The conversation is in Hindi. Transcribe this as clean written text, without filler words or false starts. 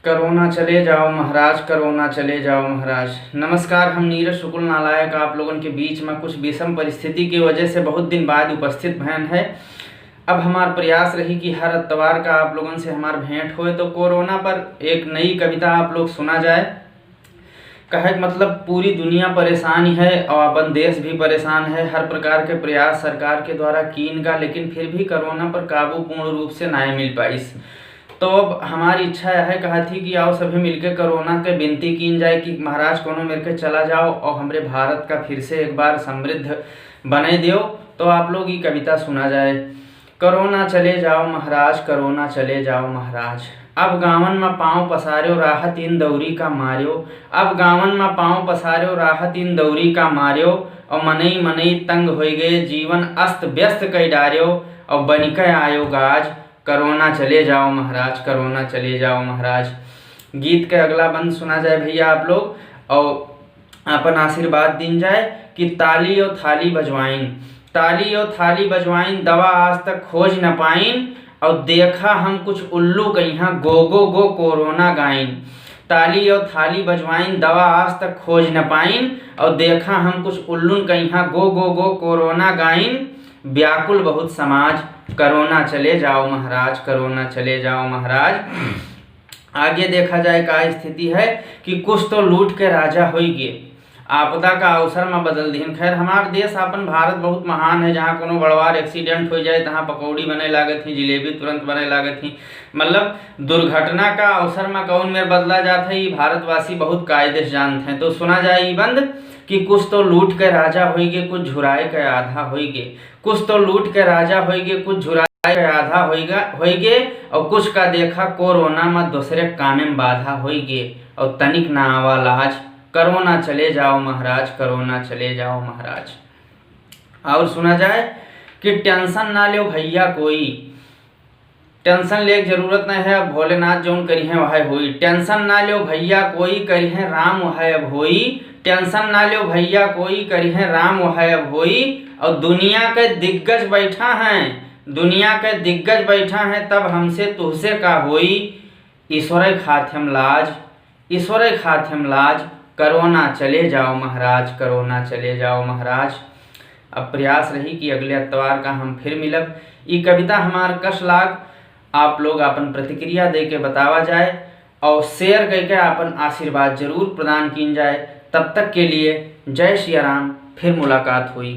करोना चले जाओ महाराज, करोना चले जाओ महाराज। नमस्कार, हम नीरज शुक्ल नालायक आप लोगों के बीच में कुछ विषम परिस्थिति की वजह से बहुत दिन बाद उपस्थित भयन है। अब हमार प्रयास रही कि हर इतवार का आप लोगों से हमार भेंट होए तो कोरोना पर एक नई कविता आप लोग सुना जाए। कहे मतलब पूरी दुनिया परेशान ही है और अपन देश भी परेशान है। हर प्रकार के प्रयास सरकार के द्वारा कीन का, लेकिन फिर भी कोरोना पर काबू पूर्ण रूप से ना मिल पाइस। तो अब हमारी इच्छा है कहा थी कि आओ सभी मिलकर कोरोना के विनती की जाए कि महाराज कोनो मेरे के चला जाओ और हमरे भारत का फिर से एक बार समृद्ध बने दियो। तो आप लोग ये कविता सुना जाए। कोरोना चले जाओ महाराज, कोरोना चले जाओ महाराज। अब गावन में पाँव पसार्यो राहत इन दौरी का मार्यो। अब गावन में पाँव पसार्यो राहत इन दौरी का मार्यो। और मनई मनई तंग हो गए, जीवन अस्त व्यस्त कई डार्यो। और बनिक आयो गाज, कोरोना चले जाओ महाराज, कोरोना चले जाओ महाराज। गीत के अगला बंद सुना जाए भैया आप लोग, और अपन आशीर्वाद दिन जाए कि ताली और थाली बजवाइन, ताली और थाली बजवाइन, दवा आज तक खोज न पाइन। और देखा हम कुछ उल्लू कहीं गो गो गो कोरोना गाइन। ताली और थाली बजवाइन, दवा आज तक खोज न पाइन। और देखा हम कुछ उल्लू कहीं गो गो गो कोरोना गाइन। व्याकुल बहुत समाज, कोरोना चले जाओ महाराज, कोरोना चले जाओ महाराज। आगे देखा जाए का स्थिति है कि कुछ तो लूट के राजा होइगे, आपदा का अवसर में बदल दीन। खैर हमार देश अपन भारत बहुत महान है, जहाँ कोनो बड़वार एक्सीडेंट हो जाए तहाँ पकौड़ी बने लागत थी, जिलेबी तुरंत बने लागत थी। मतलब दुर्घटना का अवसर में कौन में बदला जाता है, ये भारतवासी बहुत कायदे से जानते हैं। तो सुना जाए ये बंद कि कुछ तो लूट के राजा होइगे, कुछ झुराए के आधा होइगे। कुछ तो लूट के राजा होइगे, कुछ झुराए के आधा होइगे। और कुछ का देखा कोरोना में दूसरे कामे में बाधा होइगे। और तनिक ना आवा लाज, कोरोना चले जाओ महाराज, कोरोना चले जाओ महाराज। और सुना जाए कि टेंशन ना लो भैया कोई, टेंशन ले जरूरत नहीं है, अब भोलेनाथ जौन करी है वह होई। टेंशन ना लो भैया कोई, करी है राम वह अब होई। टेंशन ना लो भैया कोई, करी है राम वह अब होई। और दुनिया के दिग्गज बैठा हैं, दुनिया के दिग्गज बैठा हैं, तब हमसे तुझसे का होई। ईश्वर खाथ्यम लाज, ईश्वर खाथ्यम लाज। कोरोना चले जाओ महाराज, कोरोना चले जाओ महाराज। अब प्रयास रही कि अगले इतवार का हम फिर मिलब। ये कविता हमार कश लाग आप लोग अपन प्रतिक्रिया दे के बतावा जाए और शेयर करके अपन आशीर्वाद जरूर प्रदान की जाए। तब तक के लिए जय श्री राम, फिर मुलाकात हुई।